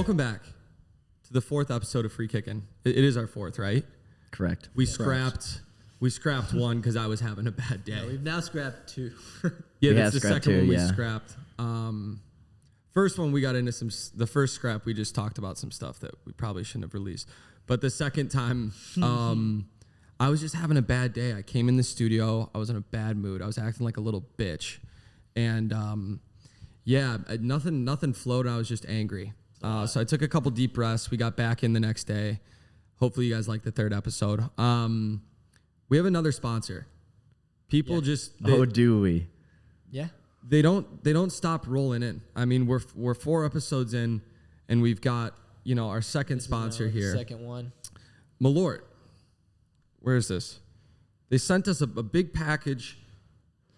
welcome back to the 4th episode of Free Kickin. It is our 4th, right? Correct. We scrapped one because I was having a bad day. Yeah, we've now scrapped 2. Yeah, that's the second one we yeah. scrapped. First one we got into the first scrap we just talked about some stuff that we probably shouldn't have released. But the second time, I was just having a bad day. I came in the studio. I was in a bad mood. I was acting like a little bitch. And nothing flowed. I was just angry. So I took a couple deep breaths. We got back in the next day. Hopefully you guys like the 3rd episode. We have another sponsor. People do we? Yeah. They don't stop rolling in. I mean, we're 4 episodes in, and we've got our second sponsor here. Second one. Malort. Where is this? They sent us a big package,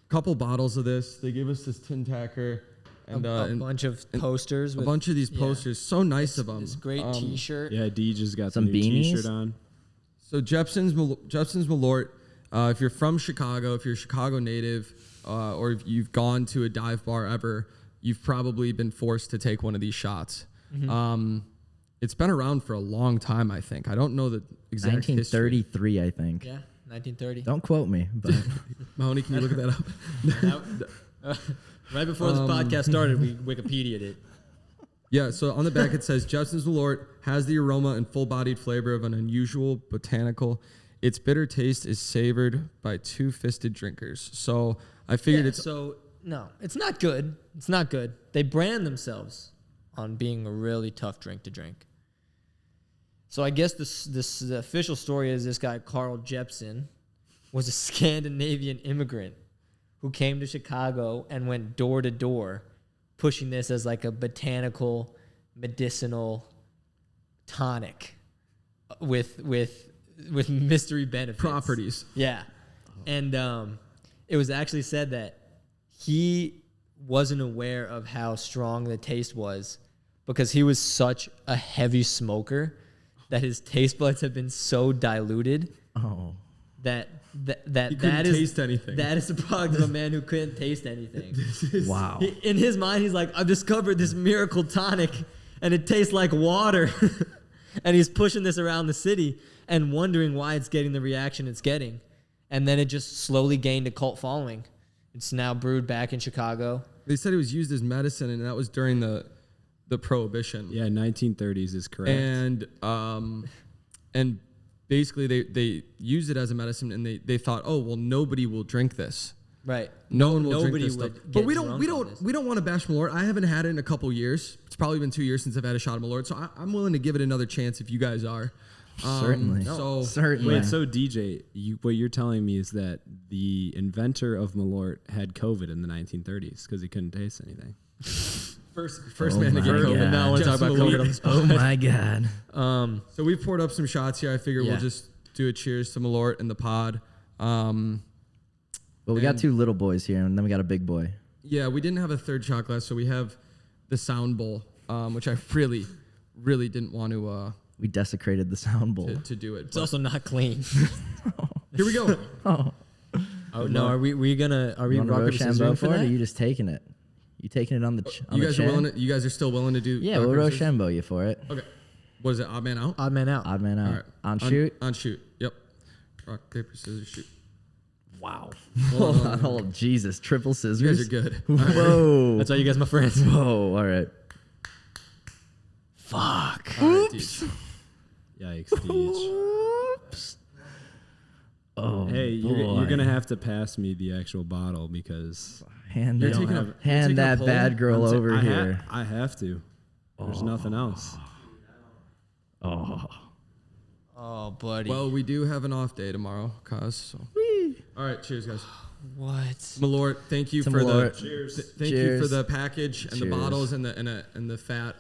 couple bottles of this. They gave us this tin tacker and a bunch of posters. A bunch of these posters. So nice of them. This great T-shirt. Yeah, D just got some the new beanies? T-shirt on. So Jepson's Malort. If you're from Chicago, if you're a Chicago native, or if you've gone to a dive bar ever, you've probably been forced to take one of these shots. Mm-hmm. It's been around for a long time, I think. I don't know the exact 1933, history. I think. Yeah, 1930. Don't quote me, but Mahoney, can you look that up? Right before this podcast started, we Wikipedia'd it. Yeah, so on the back it says, Jepson's Malort has the aroma and full-bodied flavor of an unusual botanical. Its bitter taste is savored by two-fisted drinkers. So I figured no, it's not good. It's not good. They brand themselves on being a really tough drink to drink. So I guess the official story is this guy, Carl Jepsen, was a Scandinavian immigrant who came to Chicago and went door to door pushing this as like a botanical, medicinal tonic with mystery benefits. properties. Yeah. And it was actually said that he wasn't aware of how strong the taste was because he was such a heavy smoker that his taste buds have been so diluted that He couldn't taste anything. That is the product of a man who couldn't taste anything. wow. In his mind, he's like, I've discovered this miracle tonic and it tastes like water. And he's pushing this around the city and wondering why it's getting the reaction it's getting. And then it just slowly gained a cult following. It's now brewed back in Chicago. They said it was used as medicine, and that was during the Prohibition. Yeah, 1930s is correct. And basically they used it as a medicine, and they thought, oh well, nobody will drink this. Right. No one will drink Nobody this would stuff. get But we drunk on this. don't want to bash Malort. I haven't had it in a couple years. It's probably been 2 years since I've had a shot of Malort, so I'm willing to give it another chance if you guys are. Certainly. Certainly. Wait, so DJ, what you're telling me is that the inventor of Malort had COVID in the 1930s because he couldn't taste anything. First man to get my COVID. God. Now I want to talk about COVID on the spot. Oh my God. So we've poured up some shots here. I figure we'll just do a cheers to Malort in the pod. Well, we got 2 little boys here, and then we got a big boy. Yeah, we didn't have a third shot glass, so we have the sound bowl, which I really, really didn't want to We desecrated the sound bowl. to do it. It's also not clean. Here we go. Oh no! Are we you rock want to paper scissors Rochambeau for for it, or that? you just taking it? You taking it on the on You the guys are chin? willing. You guys are still willing to do? Yeah, rock, we'll paper, scissors? Rochambeau you for it. Okay. What is it? Odd man out. Odd man out. Odd man out. All right. On shoot. On shoot. Yep. Rock paper scissors shoot. Wow. Oh Jesus! Triple scissors. You guys are good. Whoa. That's why you guys my friends. Whoa. All right. Fuck. All right, dude. Yikes, Deej. Oops. Oh. Hey, you're boy. going to have to pass me the actual bottle because hand You're that, taking a- hand that pull? bad girl over here. I have to. There's nothing else. Oh. Oh, buddy. Well, we do have an off day tomorrow, cause. So. All right. Cheers, guys. what? Malort, thank you To for Malort. thank you Cheers. for the package and the Cheers. bottles and the fat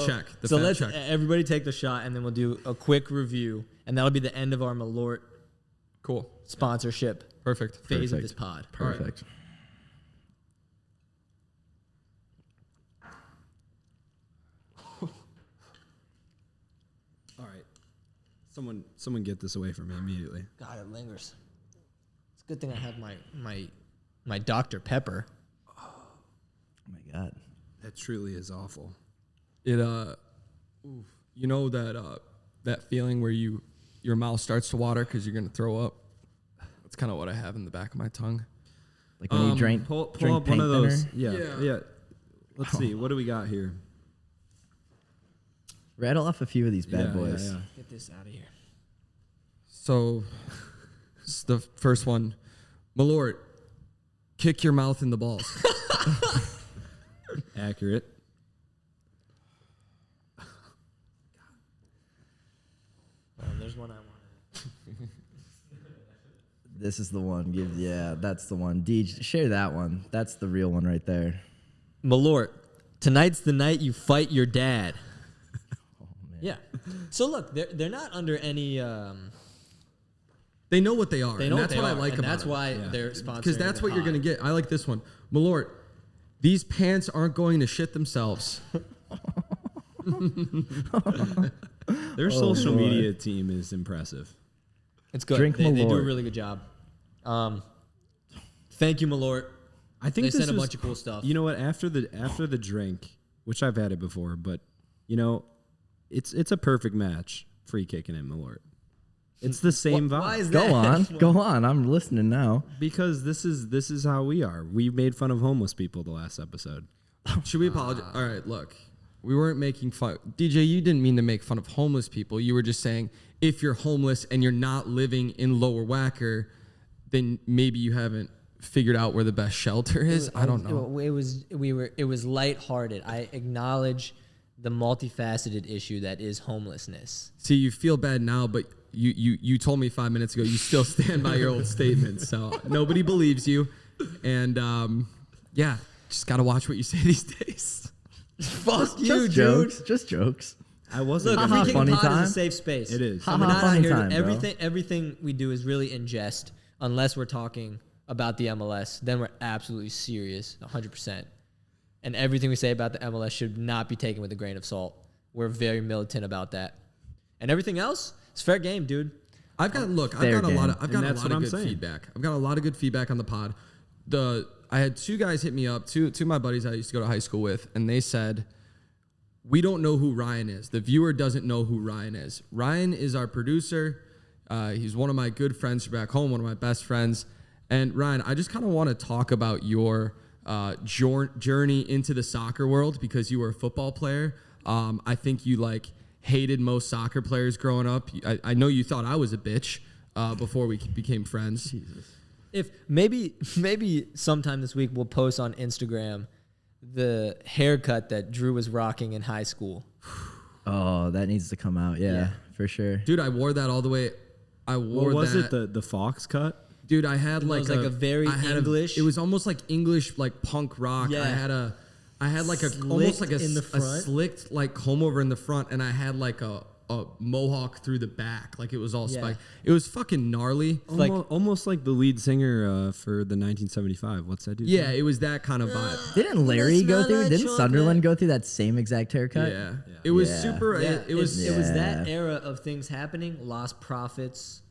check. The so fat let's check. everybody take the shot, and then we'll do a quick review, and that'll be the end of our Malort Cool. sponsorship Perfect. phase of Perfect. this pod. Perfect. All right. Someone get this away from me immediately. God, it lingers. It's a good thing I have my Dr. Pepper. Oh my God. That truly is awful. it you know that feeling where your mouth starts to water because you're gonna throw up. That's kind of what I have in the back of my tongue. Like when you drink Pull drink up one paint of those. thinner? Yeah. Let's see. What do we got here? Rattle off a few of these bad Yeah, boys. yeah. Get this out of here. So, this is the first one. Malort, kick your mouth in the balls. Accurate. There's one I wanted. This is the one. That's the one. Deej, share that one. That's the real one right there. Malort, tonight's the night you fight your dad. Oh man. Yeah. So look, they're not under any. They know what they are. They know and that's what what they I are, like and about that's it. why they're sponsoring. Because that's the what you're pod. gonna get. I like this one. Malort, these pants aren't going to shit themselves. Their social media team is impressive. It's good. Drink They do a Malort. really good job. Thank you, Malort. I think They this sent a was- bunch of cool stuff. You know what? After the drink, which I've had it before, but you know, it's a perfect match. Free kicking and Malort. It's the same vibe. Why is that? Go on. I'm listening now. Because this is how we are. We made fun of homeless people the last episode. Should we apologize? All right, look. We weren't making fun. DJ, you didn't mean to make fun of homeless people. You were just saying if you're homeless and you're not living in Lower Wacker, then maybe you haven't figured out where the best shelter is. I don't know. It was lighthearted. I acknowledge the multifaceted issue that is homelessness. See, you feel bad now, but you told me 5 minutes ago you still stand by your old statement. So nobody believes you. And yeah, just got to watch what you say these days. Fuck you, Just dude. jokes. Just jokes. I wasn't. Look, Haha, Free funny Kicking Pod time. is a safe space. It is. We're Haha, not out funny here. time, bro. Everything we do is really in jest, unless we're talking about the MLS. Then we're absolutely serious, 100%. And everything we say about the MLS should not be taken with a grain of salt. We're very militant about that. And everything else, it's fair game, dude. I've got a lot And that's of what I'm good saying. feedback. I've got a lot of good feedback on the pod. I had two guys hit me up, two of my buddies I used to go to high school with, and they said, we don't know who Ryan is. The viewer doesn't know who Ryan is. Ryan is our producer. He's one of my good friends from back home, one of my best friends. And Ryan, I just kind of want to talk about your journey into the soccer world because you were a football player. I think you hated most soccer players growing up. I know you thought I was a bitch before we became friends. Jesus. If maybe sometime this week we'll post on Instagram the haircut that Drew was rocking in high school. That needs to come out. Yeah. For sure. Dude, I wore that all the way. What was it? The Fox cut? Dude, I had It was like a very English- it was almost like English, like punk rock. Yeah. I had like a Slicked almost like in the a front. slicked like comb over in the front, and I had like a mohawk through the back. Like it was all Yeah. spiked. It was fucking gnarly. Like- Almost like the lead singer for the 1975. What's that dude? Yeah, it was that kind of vibe. Didn't Larry go smell through? like Didn't chocolate. Sunderland go through that same exact haircut? Yeah. It was Yeah. super. Yeah, It was. it was that Yeah. era of things happening. Lost Prophets,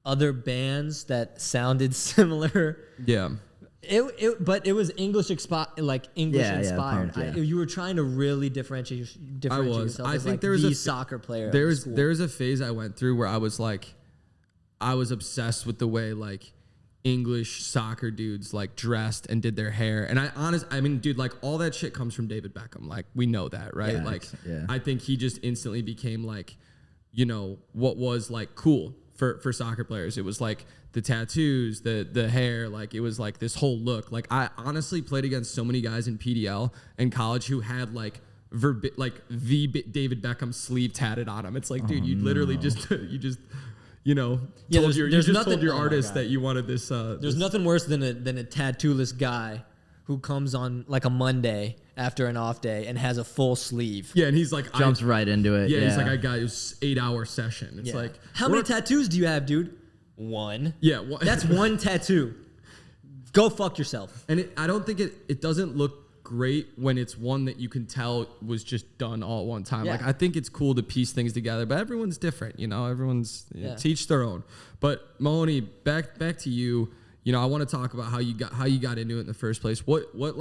other bands that sounded similar. Yeah. But it was English English Yeah, inspired. punk, yeah. You were trying to really differentiate I was. yourself I as think like there was the a soccer player. of There's the school. there's a phase I went through where I was obsessed with the way English soccer dudes dressed and did their hair. And I mean, dude, all that shit comes from David Beckham. We know that, right? Yeah, yeah. I think he just instantly became what was cool for soccer players. It was the tattoos, the hair, it was this whole look. I honestly played against so many guys in PDL in college who had the David Beckham sleeve tatted on them. It's dude, you literally just there's told nothing- your oh my artist God. that you wanted this. There's nothing worse than a tattooless guy who comes on a Monday after an off day and has a full sleeve. Yeah, and he's Jumps right into it. Yeah, Yeah. he's I got this 8-hour session. It's Yeah. How many what- tattoos do you have, dude? One. Yeah, That's one tattoo. Go fuck yourself. And I don't think it doesn't look great when it's one that you can tell was just done all at one time. Yeah. I think it's cool to piece things together, but everyone's different, everyone's Yeah. to each their own. But Mahoney, back to you. I want to talk about how you got into it in the first place. What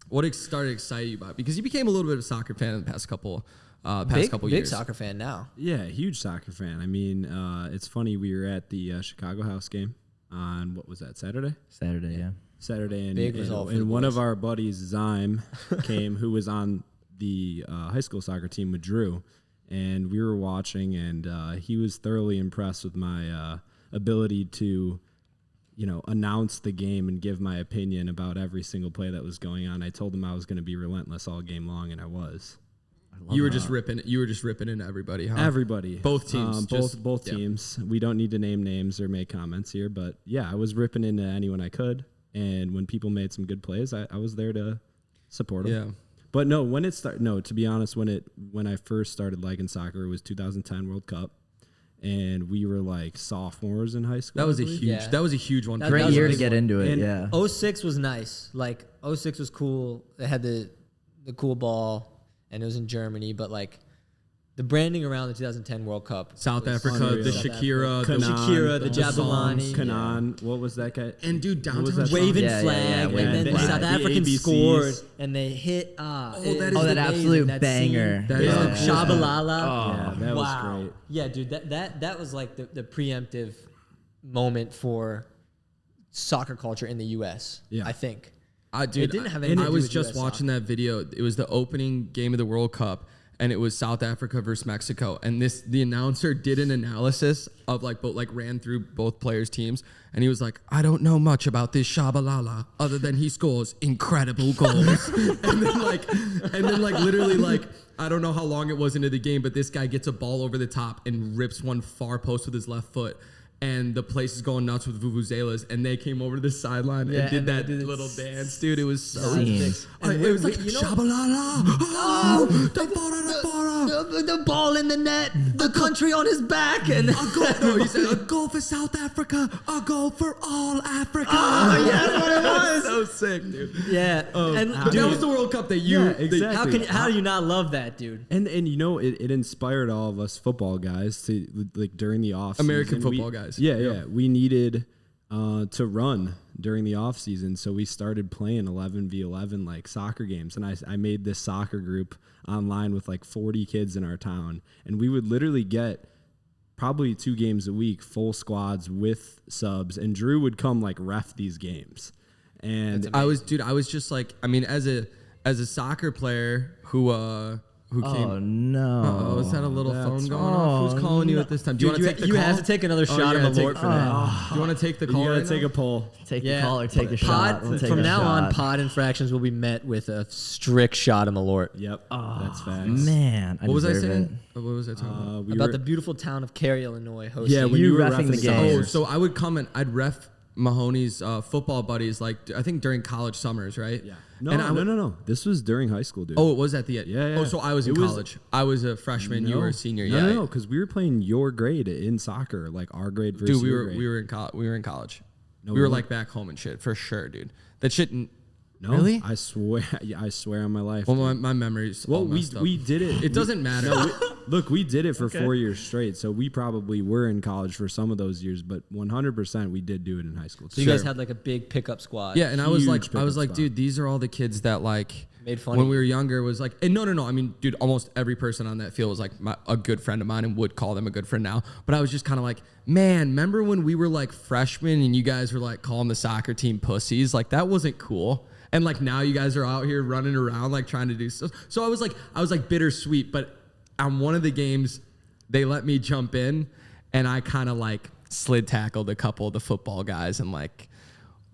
What started to excite you about it? Because you became a little bit of a soccer fan in the past couple Big years. soccer fan now. Yeah, huge soccer fan. I mean, it's funny. We were at the Chicago House game on, what was that, Saturday? Saturday, yeah. Saturday, Big result for the and one boys. of our buddies, Zyme, came, who was on the high school soccer team with Drew, and we were watching, and he was thoroughly impressed with my ability to, announce the game and give my opinion about every single play that was going on. I told him I was going to be relentless all game long, and I was. You were just ripping into everybody, huh? Everybody, Both teams, both teams. We don't need to name names or make comments here, but yeah, I was ripping into anyone I could, and when people made some good plays, I was there to support them. Yeah. But no, when it started, to be honest, when I first started liking soccer, it was 2010 World Cup, and we were like sophomores in high school. That was I a believe. huge. Yeah. That was a huge one. That Great was a year to big get one. into it, And yeah. 06 was nice. Like 06 was cool. They had the cool ball, and it was in Germany. But like the branding around the 2010 World Cup, South was Africa, unreal. the South Shakira, Africa. the Shakira, the the Jabulani, Kanan, what was that guy? And dude, What was downtown that waving Yeah, yeah, flag, yeah, waving and then flag. South The Africans ABCs. scored, and they hit. that It is was the- that amazing, absolute that banger. scene. That Yeah. is the- Shabalala. Yeah, that was Wow. great. Yeah, dude, that was like the preemptive moment for soccer culture in the U.S. Yeah. I think. Dude, It didn't have anything to I do was with just US watching that video. It was the opening game of the World Cup, and it was South Africa versus Mexico. And the announcer did an analysis of ran through both players' teams, and he was like, "I don't know much about this Shabalala other than he scores incredible goals." and then literally I don't know how long it was into the game, but this guy gets a ball over the top and rips one far post with his left foot. And the place is going nuts with vuvuzelas, and they came over to the sideline Yeah, and did and they that did little this dance, dude. It was so Scenes. it was like Shabalala, the ball in the net, the country on his back, and he said a goal for South Africa, a goal for all Africa. Oh, yeah, that's what it was. So sick, dude. yeah, and That dude, was the World Cup that you. Yeah, exactly. how do you not love that, dude? And it inspired all of us football guys to during the off American season, football guys. Yeah, we needed to run during the off season, so we started playing 11v11 like soccer games, and I made this soccer group online with like 40 kids in our town, and we would literally get probably 2 games a week, full squads with subs, and Drew would come like ref these games, and I was just like, I mean, as a soccer player who came. Oh no! Oh, is that a little That's- phone going off? Who's calling you at this time? Do you want to take the you call? have to take another shot of yeah, Malort take- for that. Do you want to take the you call? gotta right take now? a poll. Take the call or take a pod, shot. We'll take from a now on, shot. pod infractions will be met with a strict shot of Malort. Yep, that's facts. Man, I What was I deserve saying? it. What was I talking about? We About were- the beautiful town of Cary, Illinois, hosting. Yeah, when You you were reffing the reffing game. Oh, so I would come and I'd ref Mahoney's football buddies, like I think during college summers, right? Yeah. No, And I would- no. This was during high school, dude. Oh, it was at the end. Yeah, yeah. Oh, so I was in It was- college. I was a freshman. You were a senior. No, yeah. no, because we were playing your grade in soccer, like our grade versus Dude, we your were grade. we were in college. No, we we were weren't. like back home and shit for sure, dude. That shit. No, Really? I swear, I swear on my life. Well, dude. my memories. well, all we messed up. we did it. It doesn't matter. Look, we did it for 4 years straight, so we probably were in college for some of those years, but 100% we did do it in high school. So you guys had like a big pickup squad. Yeah, and I was Huge like, pickup spot. dude, these are all the kids that like Made fun when of we you. were younger. Was like, and no. I mean, dude, almost every person on that field was like a good friend of mine, and would call them a good friend now. But I was just kind of like, man, remember when we were like freshmen and you guys were like calling the soccer team pussies? Like that wasn't cool. And like now you guys are out here running around like trying to do stuff. So I was like bittersweet. But on one of the games, they let me jump in, and I kind of like slid tackled a couple of the football guys and like.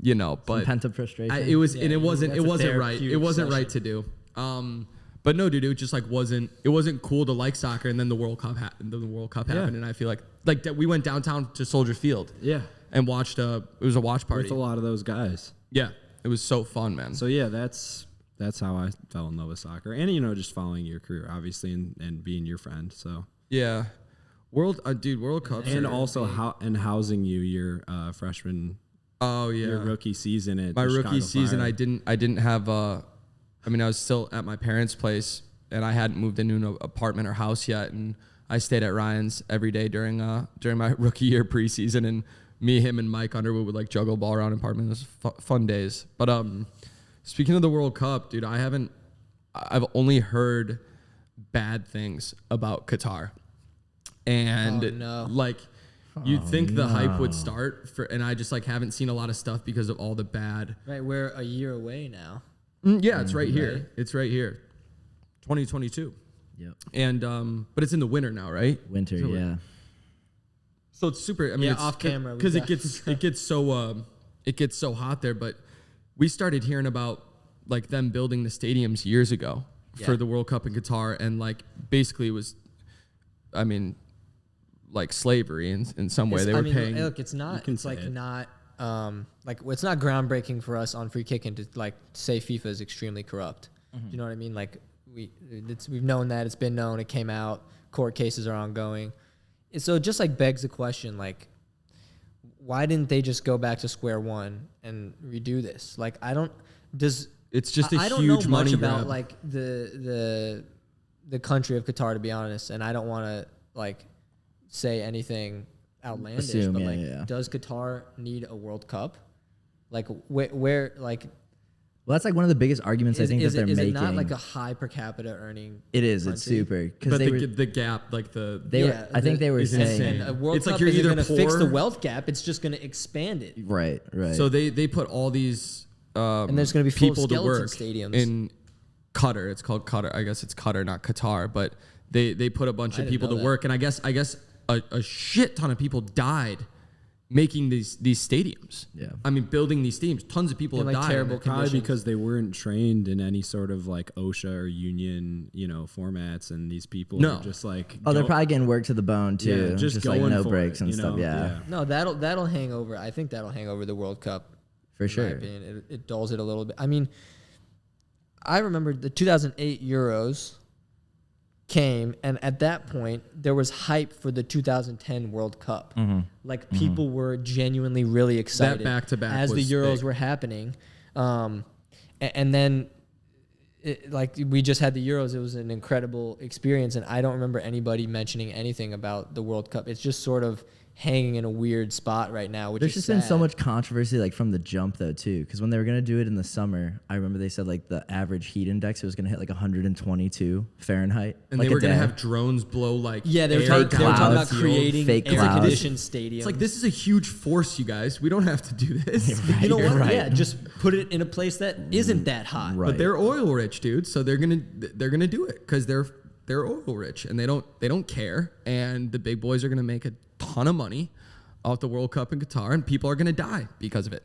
You know, but Pent up frustration. it wasn't that's a right. It therapeutic wasn't right session. to do. But no, dude, it just like wasn't cool to like soccer, and then the World Cup happened. And I feel like that we went downtown to Soldier Field. Yeah. And watched it was a watch party. with a lot of those guys. Yeah, it was so fun, man. So yeah, that's how I fell in love with soccer, and just following your career, obviously, and being your friend. So yeah, World Cup, and also housing you your freshman. Oh yeah, Your rookie season at my the rookie Chicago season. Fire. I didn't have. I was still at my parents' place, and I hadn't moved into an apartment or house yet, and I stayed at Ryan's every day during my rookie year preseason, and me, him, and Mike Underwood would like juggle ball around an apartment. It was fun days, but Speaking of the World Cup, dude, I've only heard bad things about Qatar. And Oh, no. like you'd think the hype would start and I just like haven't seen a lot of stuff because of all the bad. Right, we're a year away now. Yeah, it's right here. Right. It's right here. 2022. Yep. And but it's in the winter now, right? Winter, So, yeah. So it's super. I mean, Yeah, it's off camera, we because it got- gets so hot there. But we started hearing about like them building the stadiums years ago for Yeah. the World Cup in Qatar, and like basically it was, I mean, like slavery in some way. They were paying. Look, it's not. can It's say like it. not. Like it's not groundbreaking for us on Free Kickin to like say FIFA is extremely corrupt. Do you know what I mean? Like we've known that, it's been known, it came out, court cases are ongoing. So it just like begs the question, like, why didn't they just go back to square one and redo this? Like It's just a I don't know huge much money about grab. like the country of Qatar, to be honest, and I don't want to like say anything outlandish, Assume, but yeah, like, yeah. does Qatar need a World Cup? Like where like Well, that's like one of the biggest arguments I think that they're is making. it not like a high per capita earning? It is. It's country? super because but they the, were. the gap, like They were. I think they were is saying. insane. And a World It's like Cup you're isn't either going to fix the poor- wealth gap; it's just going to expand it. Right. Right. So they put all these And there's gonna be full people to skeleton work stadiums. in Qatar. It's called Qatar. I guess it's Qatar, not Qatar. But they put a bunch I of didn't people know to that. work, and I guess a shit ton of people died making these stadiums. Yeah. I mean, building these stadiums. Tons of people In, have like, died. terrible Probably conditions. because they weren't trained in any sort of like OSHA or union, formats, and these people No. are just like oh, they're go- probably getting worked to the bone too. yeah, just like going no for breaks it, and stuff. Yeah. No, that'll hang over. I think that'll hang over the World Cup. For In sure. my opinion, it dulls it a little bit. I mean, I remember the 2008 Euros came, and at that point, there was hype for the 2010 World Cup. Like, people were genuinely really excited back-to-back as the was Euros big. were happening. And then, like, we just had the Euros. It was an incredible experience, and I don't remember anybody mentioning anything about the World Cup. It's just sort of hanging in a weird spot right now, which There's is just been so sad. much controversy like from the jump though too, because when they were gonna do it in the summer, I remember they said like the average heat index was gonna hit like 122 Fahrenheit, and like they a were gonna day. have drones blow like Yeah, they were, air talking, they were down talking the about field. creating fake clouds. air-conditioned stadiums. It's like, this is a huge force, you guys. We don't have to do this. You know what? right. Yeah, just put it in a place that isn't that hot. Right. But they're oil rich, dude. So they're gonna do it because they're oil rich and they don't care. And the big boys are gonna make a ton of money off the World Cup in Qatar, and people are gonna die because of it.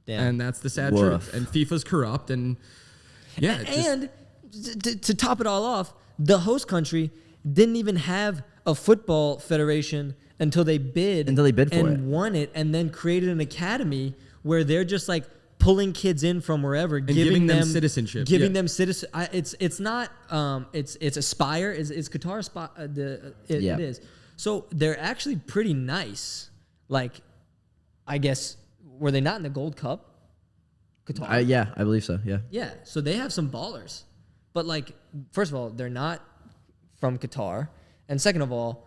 Damn. And that's the sad Woof. truth. And FIFA's corrupt, and yeah, it's just- And to top it all off, the host country didn't even have a football federation until they bid for and it. won it, and then created an academy where they're just like pulling kids in from wherever, giving them citizenship, giving yeah. them citizen. It's not it's Aspire is Qatar it Yeah. is. So they're actually pretty nice. Like, I guess, were they not in the Gold Cup? Qatar. Yeah, I believe so. Yeah. Yeah, so they have some ballers. But like, first of all, they're not from Qatar, and second of all,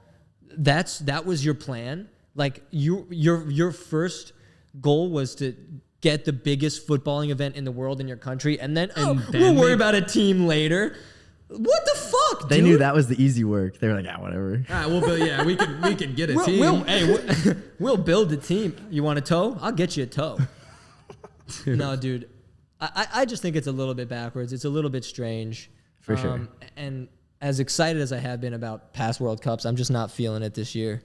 that was your plan. Like, your first goal was to get the biggest footballing event in the world in your country, and then then we'll worry they- about a team later. What the fuck, They dude? knew that was the easy work. They were like, ah, whatever. well, but yeah, we could get a team. We'll build the team. You want a toe? I'll get you a toe. No, dude. I just think it's a little bit backwards. It's a little bit strange. For sure. And as excited as I have been about past World Cups, I'm just not feeling it this year.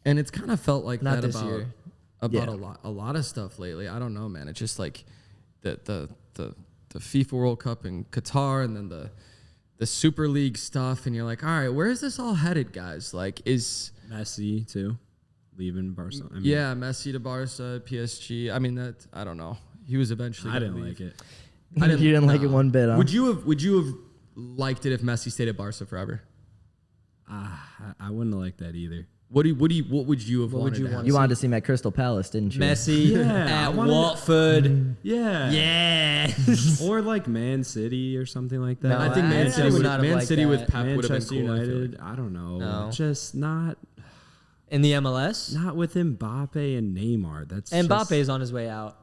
And it's kind of felt like Not that this year. about Yeah. a lot of stuff lately. I don't know, man. It's just like the FIFA World Cup in Qatar, and then the Super League stuff, and you're like, all right, where is this all headed, guys? Like, is Messi too, leaving Barcelona. I mean, yeah, Messi to Barca, PSG. I mean, that I don't know. He was eventually. I gonna didn't leave. like it. You didn't like it one bit, huh? Would you have liked it if Messi stayed at Barca forever? I wouldn't have liked that either. What would you have What would wanted you to have? want? You wanted to see him at Crystal Palace, didn't you? Messi Yeah, I at wanted- Watford. Yeah. Yeah. Or like Man City or something like that. No, I think I Man actually City would would not have Man liked City with that. Pep would have been Manchester cool. I feel United. like. I don't know. No. Just not In the MLS. with Mbappe and Neymar. That's And just, Mbappe's on his way out.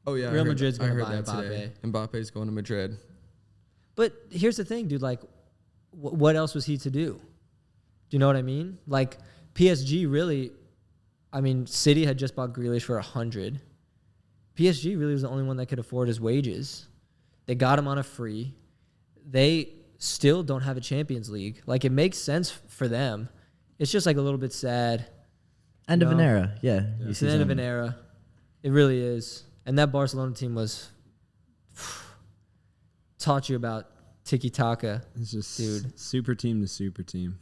Oh yeah, Real Madrid's I gonna heard buy that today. Mbappe's going to Madrid. But here's the thing, dude. Like, what else was he to do? Do you know what I mean? Like, PSG really, I mean, City had just bought Grealish for 100. PSG really was the only one that could afford his wages. They got him on a free. They still don't have a Champions League. Like, it makes sense for them. It's just like a little bit sad. End of an era. Yeah. It's the end of an era. It really is. And that Barcelona team was taught you about tiki-taka. It's just Dude. super team to super team,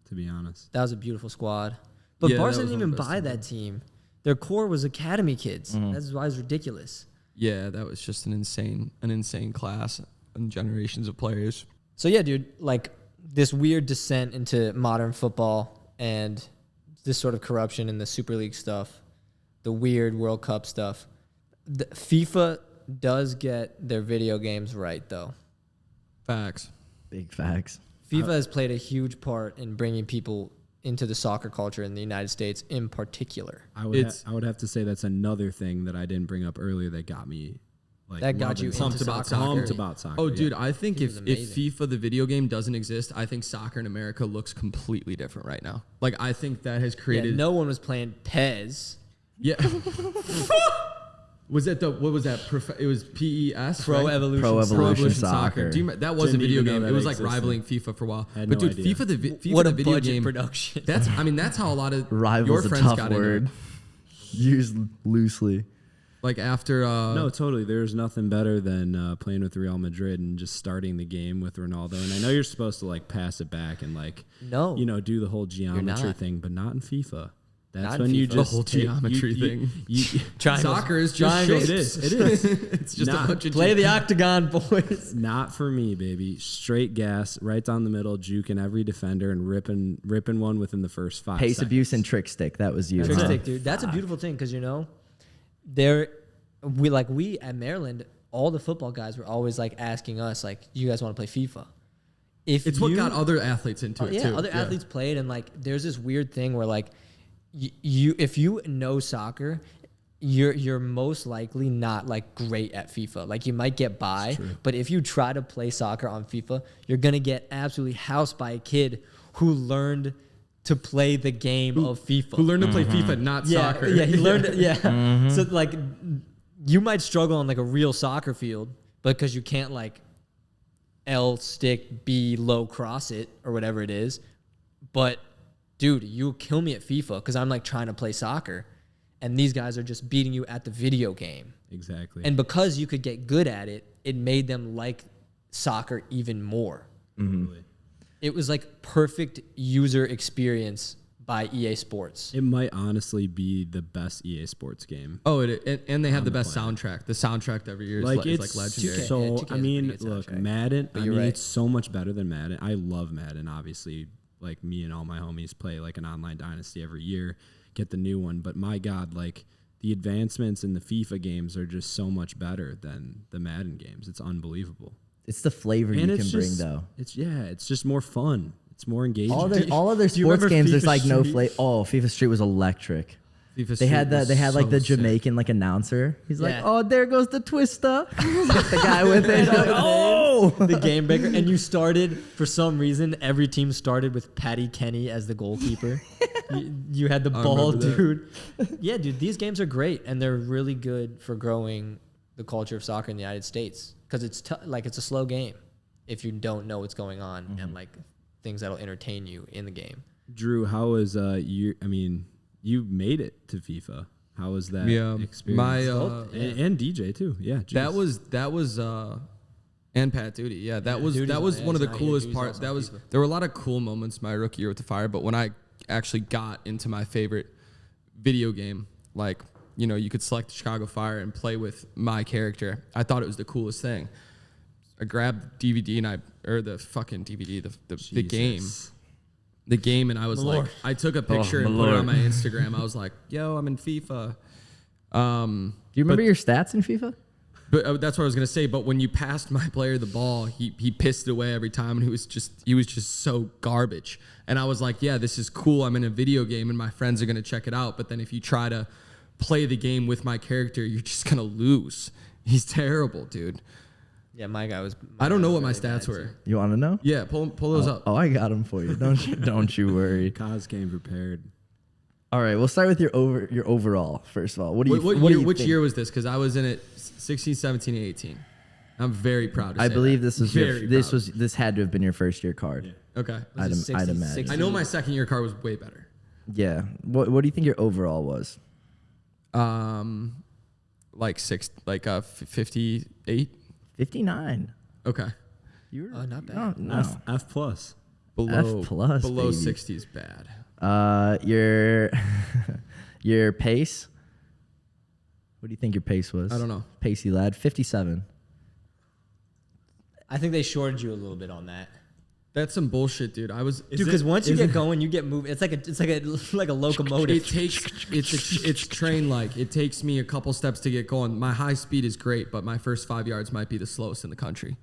to be honest. That was a beautiful squad. But Yeah, Barca that was didn't one of even the best buy teams. that team. Their core was academy kids. That's why it's ridiculous. Yeah, that was just an insane class and generations of players. So yeah, dude, like this weird descent into modern football and this sort of corruption in the Super League stuff, the weird World Cup stuff. The FIFA does get their video games right, though. Facts. Big facts. FIFA has played a huge part in bringing people into the soccer culture in the United States in particular. I would have to say that's another thing that I didn't bring up earlier that got me like That got loving you soccer. into about soccer. Pumped about soccer. Oh, yeah. dude, I think It was if amazing. FIFA, the video game, doesn't exist, I think soccer in America looks completely different right now. Like, I think that has Yeah, created... no one was playing Pez. Yeah. Was that what was that? It was PES? Pro right? Evolution. Pro Soccer. Evolution Soccer. Do you remember, that was Didn't a video even know game. that It was like existed. rivaling FIFA for a while. Had But no dude, idea. FIFA What a the video budget game. production. That's how a lot of your Rivals a friends tough got into word. it. Used loosely. Like after No, totally. There's nothing better than playing with Real Madrid and just starting the game with Ronaldo. And I know you're supposed to like pass it back and like No. do the whole geometry not. thing, but not in FIFA. That's Not in when you FIFA. just The whole take- geometry thing. Triangles. soccer is just Triangles. shapes. It is. It's just Nah. a bunch of Play the octagon, boys. Not for me, baby. Straight gas, right down the middle, juking every defender and ripping one within the first 5 Pace seconds. abuse and trick stick. That was you. Trick huh? stick, dude. That's a beautiful thing because we at Maryland, all the football guys were always like asking us like, "You guys want to play FIFA?" It's what got other athletes into it too. Other athletes played, and like there's this weird thing where like you if you know soccer, you're most likely not like great at FIFA. Like you might get by, but if you try to play soccer on FIFA, you're gonna get absolutely housed by a kid who learned to play the game of FIFA. Who learned to play FIFA, not yeah, soccer. Yeah, he learned it. Yeah. So like you might struggle on like a real soccer field because you can't like L stick B low cross it or whatever it is. But dude, you'll kill me at FIFA because I'm like trying to play soccer and these guys are just beating you at the video game. Exactly. And because you could get good at it, it made them like soccer even more. Totally. It was like perfect user experience by EA Sports. It might honestly be the best EA Sports game. Oh, and they have the best soundtrack. The soundtrack every year is like it's legendary. 2K. so. Yeah, 2K I has a mean, pretty good look, soundtrack. Madden. I you're mean, right. it's so much better than Madden. I love Madden. Obviously, like me and all my homies play like an online dynasty every year. Get the new one, but my God, like the advancements in the FIFA games are just so much better than the Madden games. It's unbelievable. It's the flavor you And can it's bring, just, though. it's just more fun. It's more engaging. All other do you sports remember games, there's FIFA like no Street? flavor. Oh, FIFA Street was electric. FIFA They Street had was they had like so the sick. Jamaican like announcer. He's like, Yeah. oh, there goes the twister. Like the guy with it. Oh, the game breaker. And you started, for some reason, every team started with Patty Kenny as the goalkeeper. you had the ball, remember dude. Yeah, dude, these games are great. And they're really good for growing the culture of soccer in the United States. Because it's it's a slow game if you don't know what's going on and like things that'll entertain you in the game. Drew, how was you? I mean, you made it to FIFA. How was that experience? My and DJ too. Yeah, that was and Pat Duty. Yeah, that was Duty's on- one of the he's not here. coolest Duty's parts. also That on was FIFA. there were a lot of cool moments my rookie year with the Fire, but when I actually got into my favorite video game, like you could select the Chicago Fire and play with my character. I thought it was the coolest thing. I grabbed the DVD the fucking DVD, the game. The game, and I was like, I took a picture and put it on my Instagram. I was like, yo, I'm in FIFA. Do you remember your stats in FIFA? But that's what I was gonna say. But when you passed my player the ball, he pissed it away every time, and he was just so garbage. And I was like, yeah, this is cool. I'm in a video game, and my friends are gonna check it out. But then if you try to play the game with my character, you're just gonna lose. He's terrible, dude. Yeah, my guy was. I don't know what my really stats bad, were. too. You want to know? Yeah, pull those up. Oh, I got them for you. Don't you worry. Kaz came prepared. All right, we'll start with your overall. First of all, what do you? Which year was this? Because I was in it 16, 17, and 18. I'm very proud to say I believe that. this was Very proud. this had to have been your first year card. Yeah. Okay. I'd, Was it I'd 60, imagine. 60? I know my second year card was way better. Yeah. What do you think your overall was? Like 58. 59. Okay. You were Oh, not bad. No. F plus. Below F plus, below baby. 60 is bad. Your your pace. What do you think your pace was? I don't know. Pacey lad, 57. I think they shorted you a little bit on that. That's some bullshit, dude. I was Dude, because once you get going, you get moving. It's like a locomotive. It takes it's train like. It takes me a couple steps to get going. My high speed is great, but my first 5 yards might be the slowest in the country.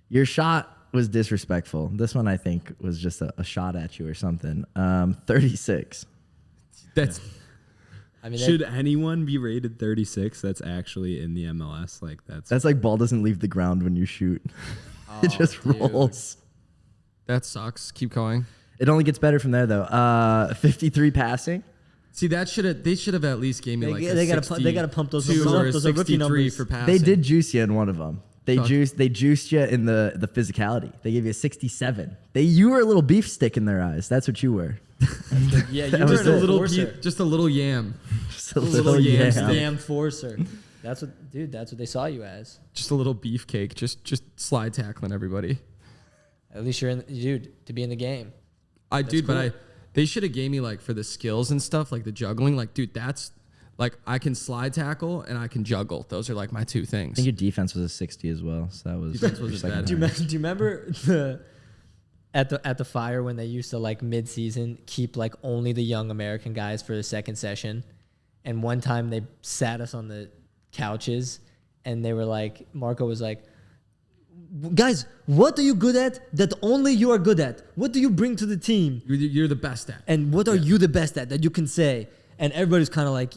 Your shot was disrespectful. This one I think was just a shot at you or something. 36. That's I mean, Should anyone be rated 36? That's actually in the MLS. Like That's like ball doesn't leave the ground when you shoot. It just dude. rolls. that sucks. Keep going. It only gets better from there though. 53 passing. See, they should have at least gave me They- like they a gotta pump those 62 numbers up. or a Those are rookie 63 numbers. for passing. They did juice you in one of them. They Fuck. juiced you in the physicality. They gave you a 67. You were a little beef stick in their eyes. That's what you were. yeah, you That were was an just a little enforcer. just a little yam. Just a little yam stick. Damn forcer. That's what they saw you as. Just a little beefcake. Just slide tackling everybody. At least you're to be in the game. They should have gave me like for the skills and stuff, like the juggling. Like, dude, that's like I can slide tackle and I can juggle. Those are like my two I things. think your defense was a 60 as well. So that was Defense wasn't your second bad. Do you, highest. do you remember at the Fire when they used to like mid-season keep like only the young American guys for the second session, and one time they sat us on the couches and they were like, Marco was like, guys, what are you good at that only you are good at? What do you bring to the team? You're the best at. And what are you the best at that you can say? And everybody's kind of like,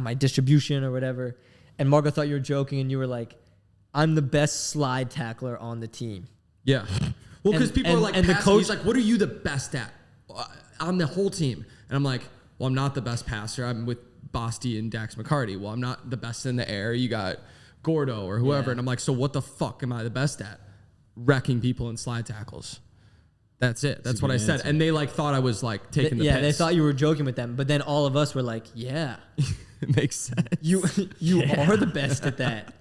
my distribution or whatever. And Marco thought you were joking, and you were like, I'm the best slide tackler on the team. Yeah. Well, because And- people are and- like, and the passing. He's coach- like, what are you the best at? On the whole team. And I'm like, well, I'm not the best passer. I'm with Basti and Dax McCarty. Well, I'm not the best in the air. You got Gordo or whoever. Yeah. And I'm like, so what the fuck am I the best at? Wrecking people in slide tackles. That's it. That's a what I good said. answer. And they like thought I was like taking the Yeah, piss. they thought you were joking with them, but then all of us were like, yeah, It makes sense. you are the best at that.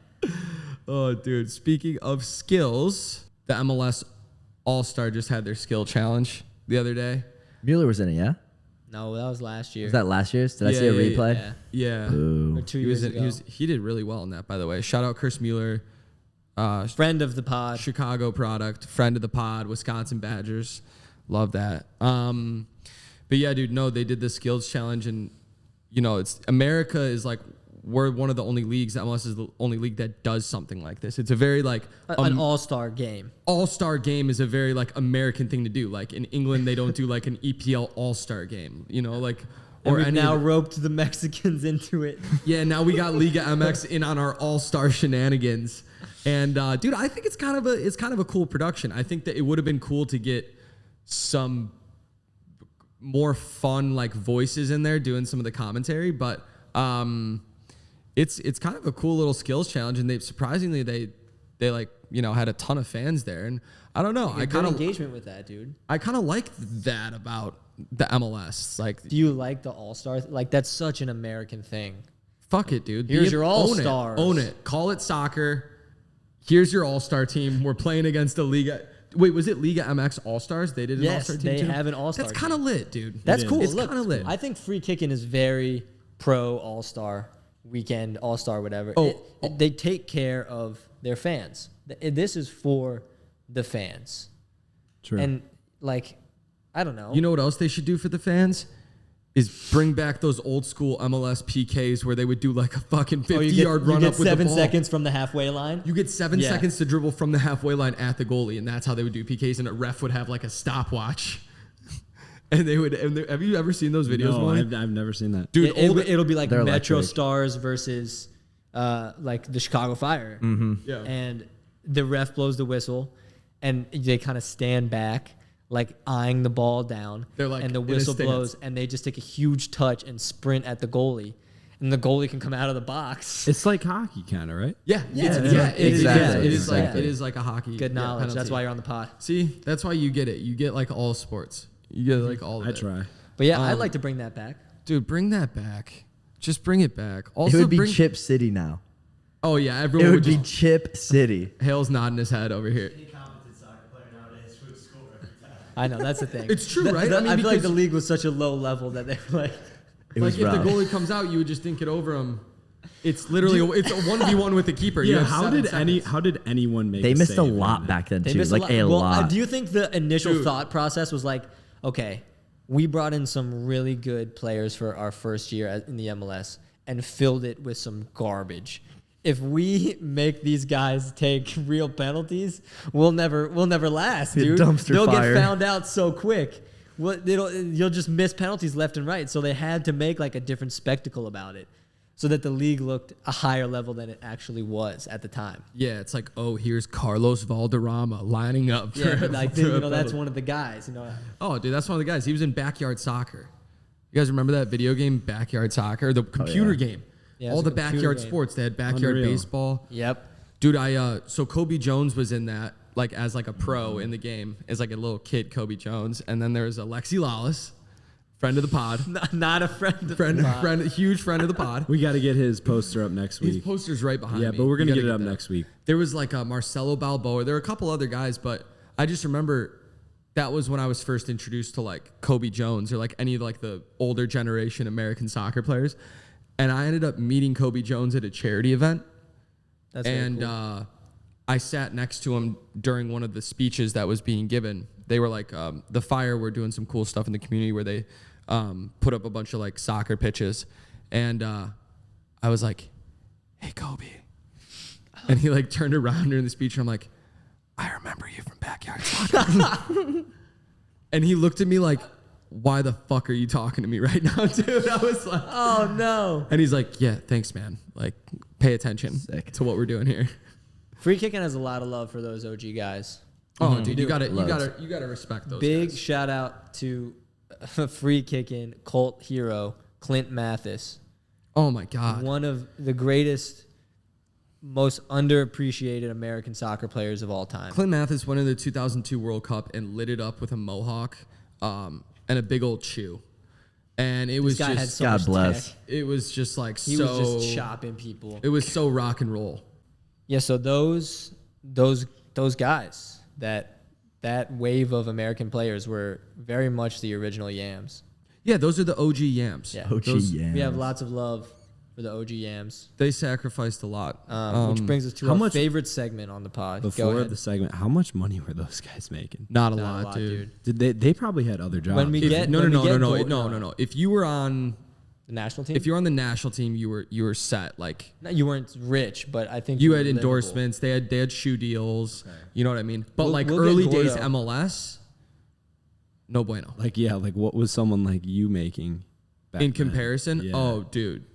Oh, dude. Speaking of skills, the MLS All-Star just had their skill challenge the other day. Mueller was in it, yeah? No, that was last year. Was that last year's? Did I see a Yeah, replay? Yeah. Yeah. Boo. Or 2 He years was, ago. he did really well in that, by the way. Shout out Chris Mueller. Friend of the pod. Chicago product, friend of the pod, Wisconsin Badgers. Love that. But yeah, dude, no, they did the skills challenge, and it's America is like we're one of the only leagues. MLS is the only league that does something like this. It's a very like An all-star game. all-star game is a very like American thing to do. Like in England, they don't do like an EPL all-star game. Like. And Or we've any now of the- roped the Mexicans into it. Yeah, now we got Liga MX in on our all-star shenanigans. And dude, I think it's kind of a cool production. I think that it would have been cool to get some more fun like voices in there doing some of the commentary, but it's kind of a cool little skills challenge, and they surprisingly they like had a ton of fans there, and I don't know, I Good kind of engagement with that, dude. I kind of like that about the MLS. Like, Do you like the all-stars? Like, that's such an American thing. fuck it, dude. Here's Be your own it. all-stars. Own it. Call it soccer. Here's your all-star team. We're playing against a Liga. Wait, was it Liga MX All-Stars? They did an Yes, all-star team they too? have an all-star That's kind of team. lit, dude. That's It cool. is. It's Look, kinda lit. I think free kicking is very pro all-star weekend, all-star, whatever. Oh, They take care of their fans. This is for the fans. True. And like, I don't know. You know what else they should do for the fans? Is bring back those old school MLS PKs where they would do like a fucking 50-yard run you up get with the 7 ball. seconds from the halfway line. You get 7 Yeah. seconds to dribble from the halfway line at the goalie, and that's how they would do PKs, and a ref would have like a stopwatch. And they would. Have you ever seen those videos? No, Mike? I've never seen that. Dude, It'll be like They're Metro electric. Stars versus like the Chicago Fire. Yeah. And the ref blows the whistle, and they kind of stand back, like eyeing the ball down. They're like and the in a whistle stance. blows, and they just take a huge touch and sprint at the goalie, and the goalie can come out of the box. It's like hockey, kind of, right? Yeah, Yeah, it is. exactly, It is like exactly. it is like a hockey. Good knowledge. penalty. That's why you're on the pod. See, that's why you get it. You get like all sports. You get like all of I it. try. But yeah, I'd like to bring that back. Dude, bring that back. Just bring it back. Also, It would be bring. Chip City now. Oh yeah, It everyone would would be just. Chip City. Hale's nodding his head over here. Any competent soccer player nowadays would score every time. I know that's the thing. It's true, right? I, I mean, feel like because- the league was such a low level that they were like, It Like was if rough. the goalie comes out, you would just dink it over him. It's literally it's a 1v1 with the keeper. You Yeah. have How 7 did seconds. anyone make? They missed a save lot in that? back then they too, missed like a Well, lot. do you think the initial Dude. thought process was like, okay, we brought in some really good players for our first year in the MLS and filled it with some garbage? If we make these guys take real penalties, we'll never last, Be a dude. dumpster They'll fire. get found out so quick. Well, you'll just miss penalties left and right. So they had to make like a different spectacle about it, so that the league looked a higher level than it actually was at the time. Yeah, it's like, oh, here's Carlos Valderrama lining up. Yeah, for- but like for a that's penalty. one of the guys. Oh, dude, that's one of the guys. He was in Backyard Soccer. You guys remember that video game, Backyard Soccer, the computer game? Yeah, All it's a the computer backyard game. sports. They had backyard Unreal. baseball. Yep. Dude, so Kobe Jones was in that, like as like a pro in the game, as like a little kid, Kobe Jones, and then there was Alexi Lawless, friend of the pod, Not a friend. huge friend of the pod. We got to get his poster up next His week. poster's right behind me. Yeah, but we're We gonna gotta get it up that. next week. There was like Marcelo Balboa. There were a couple other guys, but I just remember that was when I was first introduced to like Kobe Jones or like any of like the older generation American soccer players. And I ended up meeting Kobe Jones at a charity event. That's very And cool. I sat next to him during one of the speeches that was being given. They were like, the Fire were doing some cool stuff in the community where they put up a bunch of like soccer pitches. And I was like, hey, Kobe. And he like turned around during the speech and I'm like, I remember you from Backyard Soccer. And he looked at me like, why the fuck are you talking to me right now, dude? I was like, Oh no! and he's like, yeah, thanks, man. Like, pay attention Sick. to what we're doing here. Free Kickin has a lot of love for those OG guys. Oh, dude, you gotta Loves. respect those Big guys. shout out to Free Kickin cult hero Clint Mathis, Oh my god. one of the greatest, most underappreciated American soccer players of all time. Clint Mathis went in the 2002 World Cup and lit it up with a mohawk and a big old chew. And it was This guy had just so God much bless. tech. it was just like He so was just chopping people. it was so rock and roll. Yeah, so those guys, that wave of American players were very much the original Yams. Yeah, those are the OG Yams. Yeah. OG Those- Yams. We have lots of love for the OG Yams, They sacrificed a lot. which brings us to how our much- favorite segment on the pod. Go Before ahead. the segment, how much money were those guys making? Not a Not lot, dude. Did they probably had other jobs? When we If- get no, when no, we no, get no, gold- no. If you were on The national team. if you're on the national team, you were set. Like No, you weren't rich, but I think you were had livable. endorsements, they had shoe deals. You know what I mean? But We'll- like we'll get early days Gordo. MLS, no bueno. like what was someone like you making back In then? comparison, Yeah. oh dude,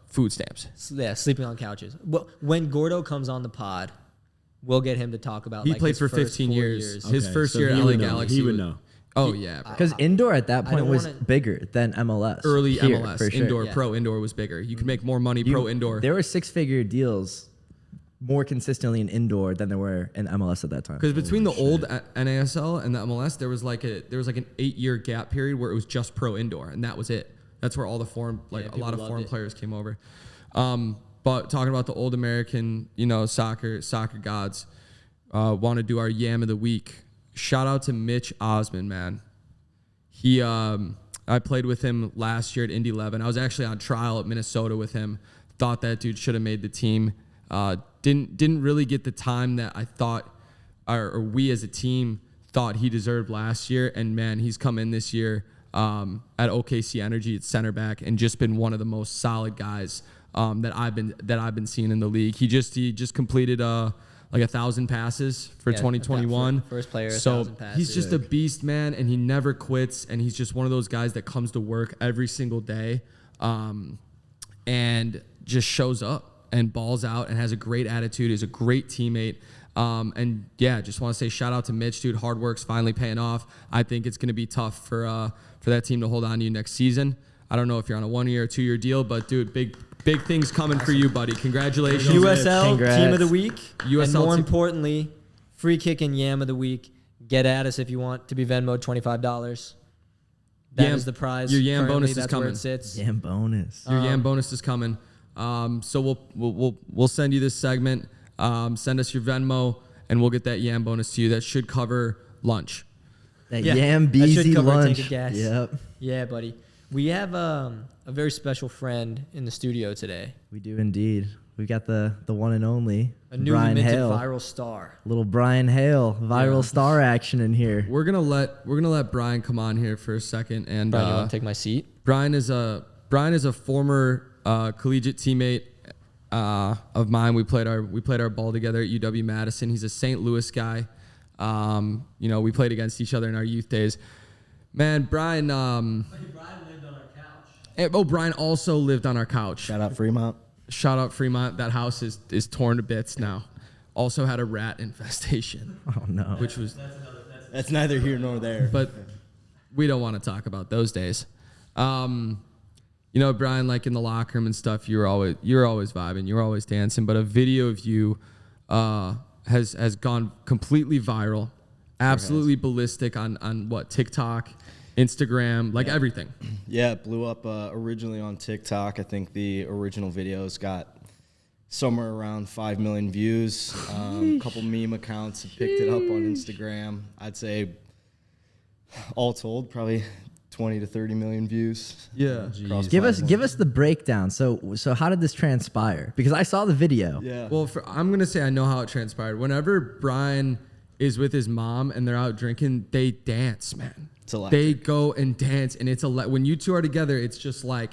food stamps. Yeah, sleeping on couches. Well, when Gordo comes on the pod, we'll get him to talk about. He like, played his for first 15 4 years. His Okay, first so year at he LA would know. Galaxy. He would know. Oh yeah, bro. Because indoor at that I point don't was wanna- bigger than MLS. Early Here, MLS, for sure. indoor, Yeah. pro indoor was bigger. You could make more money You- pro indoor. There were 6-figure deals more consistently in indoor than there were in MLS at that time. Because between the old NASL and the MLS, there was like an 8-year gap period where it was just pro indoor, and that was it. That's where all the foreign, like a people lot of loved foreign it. players came over. But talking about the old American, soccer gods, want to do our Yam of the Week. Shout out to Mitch Osman, man. He, I played with him last year at Indy 11. I was actually on trial at Minnesota with him. Thought that dude should have made the team. Didn't really get the time that I thought, or we as a team thought he deserved last year. And man, he's come in this year at OKC Energy at center back and just been one of the most solid guys that I've been seeing in the league. He just completed like 1,000 passes for Yeah, 2021. first player, So 1,000 passes. he's just a beast, man, and he never quits. And he's just one of those guys that comes to work every single day, and just shows up and balls out and has a great attitude. He's a great teammate. And yeah, just want to say shout out to Mitch, dude. Hard work's finally paying off. I think it's going to be tough for that team to hold on to you next season. I don't know if you're on a 1-year or 2-year deal, but dude, big things coming for you, buddy. Congratulations. USL Congrats. Team of the Week. USL and more team- importantly, free Kickin Yam of the Week. Get at us if you want to be Venmoed $25. That is Yam- the prize. your Yam currently. bonus is That's where coming. it sits. Damn bonus. Your Yam bonus is coming. So we'll send you this segment. Send us your Venmo, and we'll get that Yam bonus to you. That should cover lunch. That Yeah, Yam that should Beezy cover a tank lunch. of gas. Yep. Yeah, buddy. We have a very special friend in the studio today. We do indeed. We got the one and only A newly Brian minted Hale. viral star. Little Brian Hale, viral star action in here. We're gonna let Brian come on here for a second. And Brian, you want to take my seat? Brian is a former collegiate teammate of mine. We played our ball together at UW Madison. He's a St. Louis guy. We played against each other in our youth days. Man, Brian. Brian lived on our couch. Brian also lived on our couch. Shout out Fremont. Shout out Fremont. That house is torn to bits now. Also had a rat infestation, Oh no. which was. That's neither here nor there. But we don't want to talk about those days. Brian, like in the locker room and stuff, you're always vibing, you're always dancing. But a video of you has gone completely viral, absolutely ballistic on what, TikTok, Instagram, like everything. Yeah, it blew up originally on TikTok. I think the original videos got somewhere around 5 million views. A couple meme accounts have picked it up on Instagram. I'd say all told, probably 20 to 30 million views. Yeah. across Give us platforms. the breakdown. So how did this transpire? Because I saw the video. Yeah. Well, I'm gonna say I know how it transpired. Whenever Brian is with his mom and they're out drinking, they dance, man. It's electric. They go and dance, and it's when you two are together, it's just like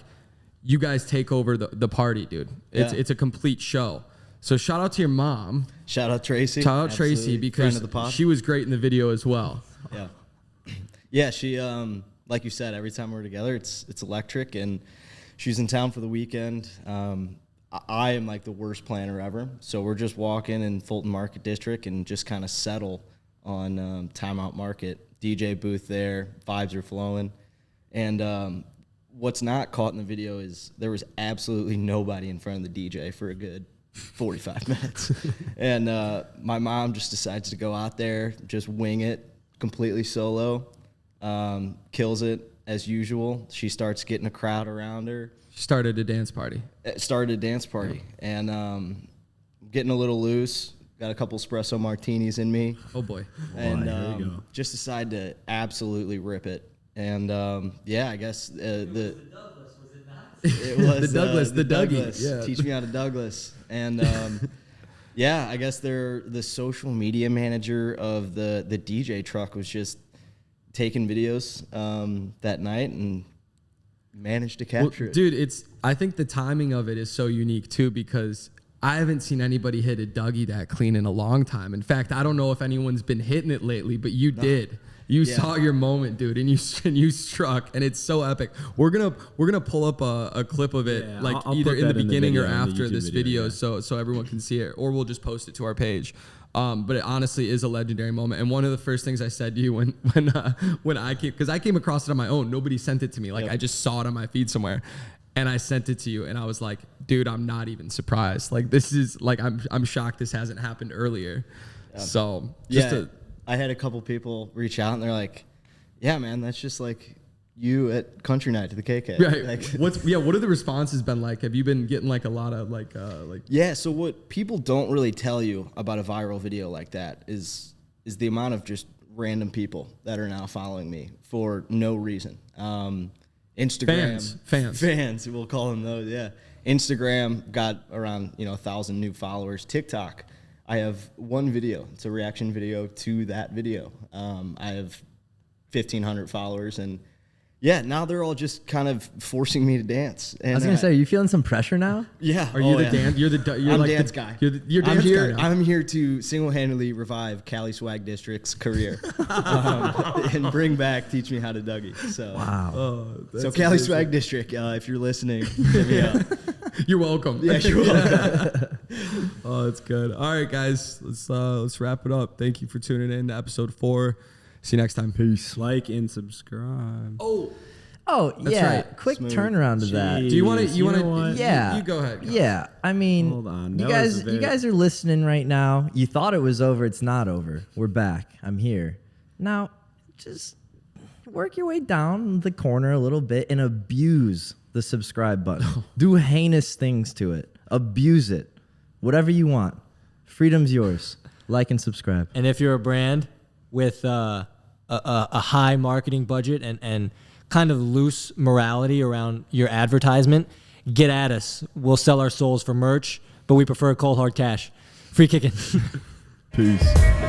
you guys take over the party, dude. It's a complete show. So shout out to your mom. Shout out Tracy. Shout out Tracy Absolutely. because Friend of the pod. she was great in the video as well. Yeah. Yeah, she like you said, every time we're together it's electric, and she's in town for the weekend. I am like the worst planner ever. So we're just walking in Fulton Market District and just kind of settle on Timeout Market. DJ booth there, vibes are flowing. And what's not caught in the video is there was absolutely nobody in front of the DJ for a good 45 minutes. And my mom just decides to go out there, just wing it completely solo. Kills it as usual. She starts getting a crowd around her. She started a dance party. It started a dance party, and getting a little loose. Got a couple espresso martinis in me, Oh boy. and there you go. just decided to absolutely rip it. And I guess the Douglas, was it not? it was The Douglas, the Dougie, Douglas. yeah. Teach me how to Douglas. And yeah, I guess the social media manager of the DJ truck was just taking videos that night and managed to capture it. Dude, I think the timing of it is so unique too, because I haven't seen anybody hit a Dougie that clean in a long time. In fact, I don't know if anyone's been hitting it lately, but you did. You saw your moment, dude, and you struck, and it's so epic. We're gonna pull up a clip of it, Yeah, like I'll either put in the that in the beginning or video, in the after YouTube this video, video, yeah. so everyone can see it, or we'll just post it to our page. But it honestly is a legendary moment. And one of the first things I said to you when I came, because I came across it on my own, nobody sent it to me. Like I just saw it on my feed somewhere, and I sent it to you, and I was like, dude, I'm not even surprised. Like this is like I'm shocked this hasn't happened earlier. So I had a couple people reach out and they're like, "Yeah, man, that's just like you at country night to the KK." right. Like, What have the responses been like? Have you been getting like a lot of like yeah. So what people don't really tell you about a viral video like that is the amount of just random people that are now following me for no reason. Instagram fans, we'll call them those. Yeah, Instagram got around 1,000 new followers. TikTok, I have one video. It's a reaction video to that video. I have 1,500 followers, and yeah, now they're all just kind of forcing me to dance. And I was gonna say, are you feeling some pressure now? yeah. Are you oh, the yeah. dance? You're I'm like dance the guy. You're dance guy now. I'm here to single-handedly revive Cali Swag District's career and bring back Teach Me How to Dougie. So, Wow. so Cali Swag District, if you're listening, hit me up. You're welcome. Yeah, you're welcome. Oh, that's good. All right, guys, let's wrap it up. Thank you for tuning in to episode 4. See you next time. Peace. Like and subscribe. Oh, That's yeah. right. Quick Smooth. turnaround to that. Do you want to? Jeez, You want know what? to? Yeah. You go ahead. Go. Yeah, I mean, Hold on. you That was guys, a you bit- guys are listening right now. You thought it was over. It's not over. We're back. I'm here. Now, just work your way down the corner a little bit and abuse the subscribe button. Do heinous things to it. Abuse it. Whatever you want. Freedom's yours. Like and subscribe. And if you're a brand with a high marketing budget and kind of loose morality around your advertisement, get at us. We'll sell our souls for merch, but we prefer cold hard cash. Free kicking. Peace.